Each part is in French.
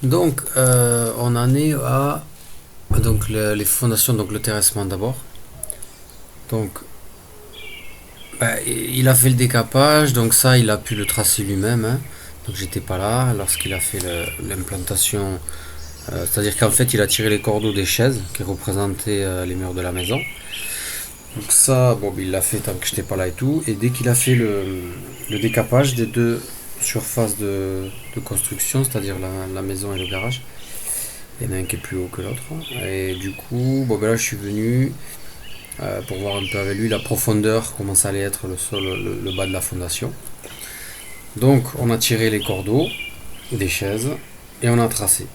Donc, on en est à donc les fondations, donc le terrassement d'abord. Donc, il a fait le décapage, donc ça, il a pu le tracer lui-même, hein. Donc, j'étais pas là lorsqu'il a fait l'implantation. C'est-à-dire qu'en fait, il a tiré les cordeaux des chaises qui représentaient les murs de la maison. Donc ça, bon, il l'a fait tant que j'étais pas là et tout. Et dès qu'il a fait le décapage des deux surfaces de construction, c'est-à-dire la maison et le garage, il y en a un qui est plus haut que l'autre. Et du coup, bon, là, je suis venu pour voir un peu avec lui la profondeur, comment ça allait être le sol, le bas de la fondation. Donc, on a tiré les cordeaux des chaises et on a tracé.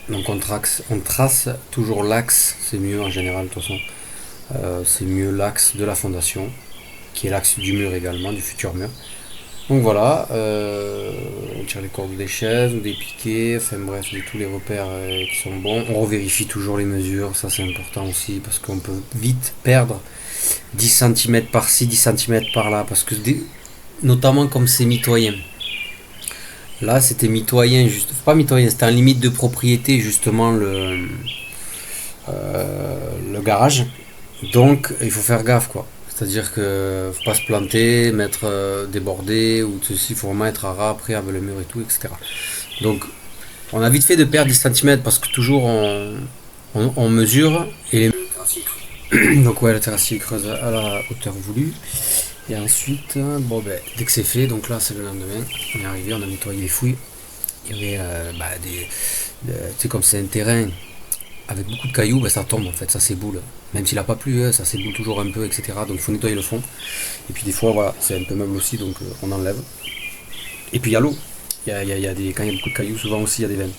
Donc, on trace toujours l'axe, c'est mieux en général, de toute façon. C'est mieux l'axe de la fondation, qui est l'axe du mur également, du futur mur. Donc voilà, on tire les cordes des chaises ou des piquets, enfin bref, de tous les repères qui sont bons. On revérifie toujours les mesures, ça c'est important aussi, parce qu'on peut vite perdre 10 cm par-ci, 10 cm par-là, parce que notamment comme c'est mitoyen. Là c'était mitoyen, juste, pas mitoyen, c'était en limite de propriété justement le garage. Donc il faut faire gaffe quoi. C'est-à-dire que faut pas se planter, mettre débordé ou ceci, il faut vraiment être à ras après avec le mur et tout, etc. Donc on a vite fait de perdre 10 cm parce que toujours on mesure et donc ouais, la terrasse creuse à la hauteur voulue. Et ensuite, bon dès que c'est fait, donc là c'est le lendemain, on est arrivé, on a nettoyé les fouilles. Il y avait tu sais comme c'est un terrain avec beaucoup de cailloux, ça tombe en fait, ça s'éboule. Même s'il n'a pas plu, ça s'éboule toujours un peu, etc. Donc il faut nettoyer le fond. Et puis des fois, voilà, c'est un peu meuble aussi, donc on enlève. Et puis il y a l'eau. Quand il y a beaucoup de cailloux, souvent aussi il y a des veines.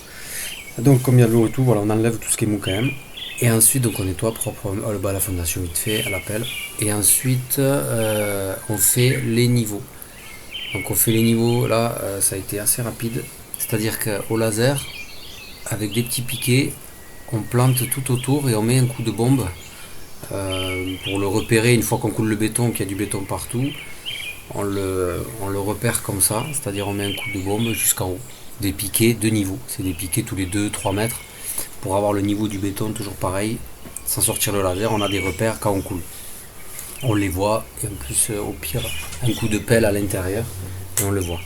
Donc comme il y a de l'eau et tout, voilà, on enlève tout ce qui est mou quand même. Et ensuite, donc on nettoie propre le bas de la fondation vite fait à la pelle. Et ensuite, on fait les niveaux. Donc on fait les niveaux, là, ça a été assez rapide. C'est-à-dire qu'au laser, avec des petits piquets, on plante tout autour et on met un coup de bombe pour le repérer une fois qu'on coule le béton, qu'il y a du béton partout. On le repère comme ça, c'est-à-dire on met un coup de bombe jusqu'en haut. Des piquets de niveau, c'est des piquets tous les 2-3 mètres pour avoir le niveau du béton toujours pareil. Sans sortir le laser, on a des repères quand on coule. On les voit et en plus au pire un coup de pelle à l'intérieur et on le voit.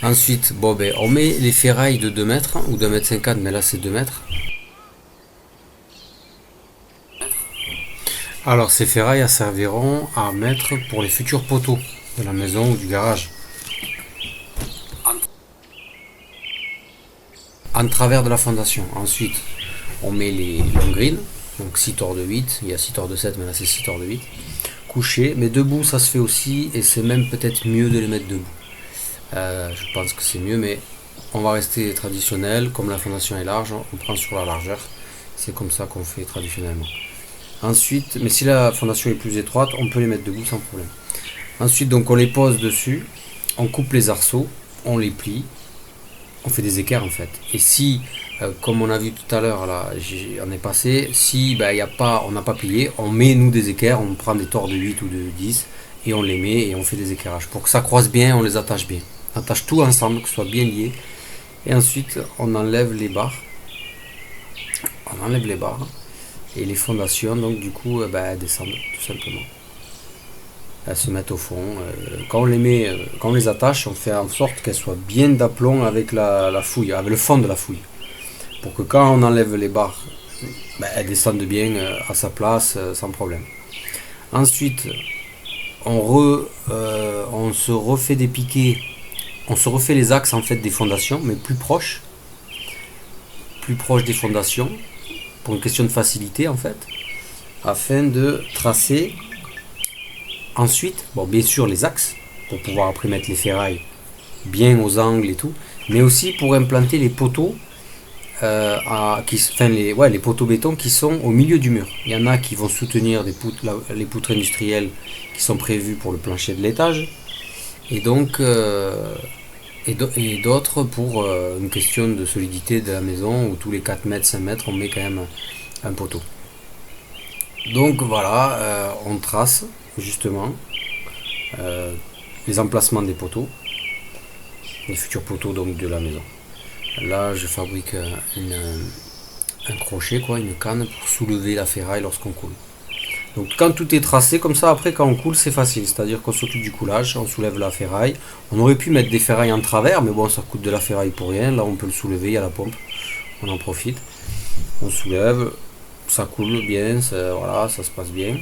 Ensuite, on met les ferrailles de 2 mètres ou 2,50 m, mais là c'est 2 mètres. Alors ces ferrailles serviront à mettre pour les futurs poteaux de la maison ou du garage. En travers de la fondation. Ensuite, on met les long greens, donc 6 torts de 8, il y a 6 torts de 7, mais là c'est 6 torts de 8. Couchés, mais debout ça se fait aussi, et c'est même peut-être mieux de les mettre debout. Je pense que c'est mieux, mais on va rester traditionnel. Comme la fondation est large, on prend sur la largeur. C'est comme ça qu'on fait traditionnellement. Ensuite, mais si la fondation est plus étroite, on peut les mettre debout sans problème. Ensuite, donc on les pose dessus, on coupe les arceaux, on les plie, on fait des équerres en fait. Et si, comme on a vu tout à l'heure, là, on est passé, si y a pas, on n'a pas plié, on met nous des équerres, on prend des tors de 8 ou de 10 et on les met et on fait des équerrages. Pour que ça croise bien, on les attache bien. On attache tout ensemble, que ce soit bien lié. Et ensuite, on enlève les barres. On enlève les barres. Et les fondations, donc du coup, elles descendent tout simplement. Elles se mettent au fond. Quand on les attache, on fait en sorte qu'elles soient bien d'aplomb avec la fouille, avec le fond de la fouille. Pour que quand on enlève les barres, elles descendent bien à sa place sans problème. Ensuite, on se refait des piquets, on se refait les axes en fait des fondations, mais plus proches des fondations, pour une question de facilité en fait, afin de tracer ensuite, bien sûr les axes, pour pouvoir après mettre les ferrailles bien aux angles et tout, mais aussi pour implanter les poteaux, les poteaux béton qui sont au milieu du mur. Il y en a qui vont soutenir les poutres industrielles qui sont prévues pour le plancher de l'étage, et donc et d'autres pour une question de solidité de la maison où tous les 4 mètres, 5 mètres, on met quand même un poteau. Donc voilà, on trace justement les emplacements des poteaux, les futurs poteaux donc de la maison. Là, je fabrique un crochet, quoi, une canne pour soulever la ferraille lorsqu'on coule. Donc quand tout est tracé comme ça, après quand on coule c'est facile, c'est-à-dire qu'on s'occupe du coulage, on soulève la ferraille. On aurait pu mettre des ferrailles en travers, mais bon ça coûte de la ferraille pour rien, là on peut le soulever, il y a la pompe, on en profite. On soulève, ça coule bien, voilà, ça se passe bien.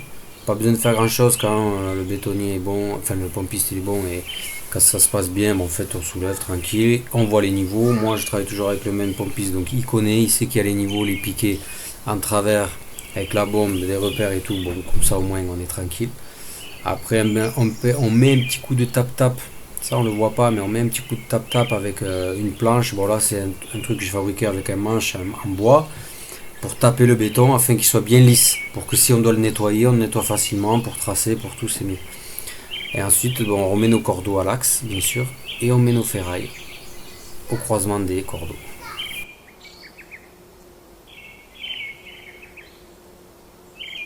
Pas besoin de faire grand chose quand le bétonnier est bon, enfin le pompiste il est bon et quand ça se passe bien, bon, en fait on soulève tranquille, on voit les niveaux. Moi je travaille toujours avec le même pompiste, donc il connaît, il sait qu'il y a les niveaux, les piquets en travers avec la bombe, les repères et tout, bon comme ça au moins on est tranquille. Après on met un petit coup de tap-tap, ça on le voit pas mais on met un petit coup de tap-tap avec une planche. Bon là c'est un truc que j'ai fabriqué avec un manche en bois pour taper le béton afin qu'il soit bien lisse, pour que si on doit le nettoyer, on le nettoie facilement, pour tracer, pour tout c'est mieux. Et ensuite bon, on remet nos cordeaux à l'axe bien sûr et on met nos ferrailles au croisement des cordeaux.